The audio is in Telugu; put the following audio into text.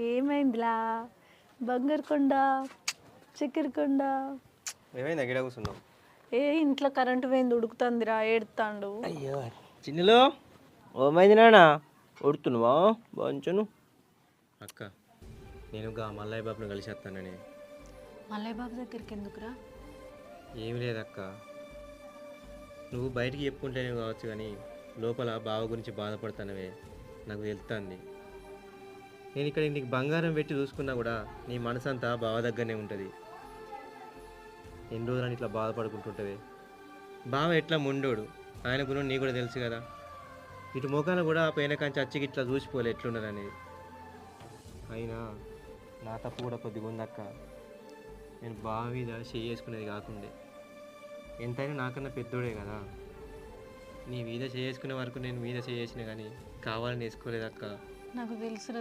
ఏమైందిలా బంగారు కొండ చక్కెర కొండ ఏమైంది గిడ కూర్చున్నావు? ఇంట్లో కరెంటు పోయింది ఉడుకుతుందిరా ఏడుతాండు. అయ్యో చిన్నులో ఓమైంది నాన్న ఉడుతున్నావా బాగుంచును అక్క. నేను గా మల్లయ్య బాబుని కలిసి వస్తానని. మల్లయ్య బాబు దగ్గరికి ఎందుకురా? ఏమి లేదక్క, నువ్వు బయటికి చెప్పుకుంటేనే కావచ్చు కానీ లోపల బావ గురించి బాధపడుతున్నవే నాకు తెలుస్తుంది. నేను ఇక్కడ నీకు బంగారం పెట్టి చూసుకున్నా కూడా నీ మనసంతా బావ దగ్గరనే ఉంటుంది. ఎన్ని రోజులని ఇట్లా బాధపడుకుంటుంటావే. బావ ఎట్లా ముండోడు, ఆయన గురించి నీకు కూడా తెలుసు కదా. ఇటు ముఖాన కూడా పైన కంచి అచ్చికి ఇట్లా చూసిపోలే ఎట్లున్నదనేది. అయినా నా తప్పు కూడా కొద్దిగా ఉందక్క. నేను బావ మీద చేసుకునేది కాకుండే. ఎంతైనా నాకన్నా పెద్దోడే కదా. నీ మీద చేసుకునే వరకు నేను మీద చేసిన కానీ కావాలని వేసుకోలేదక్క. నాకు తెలుసు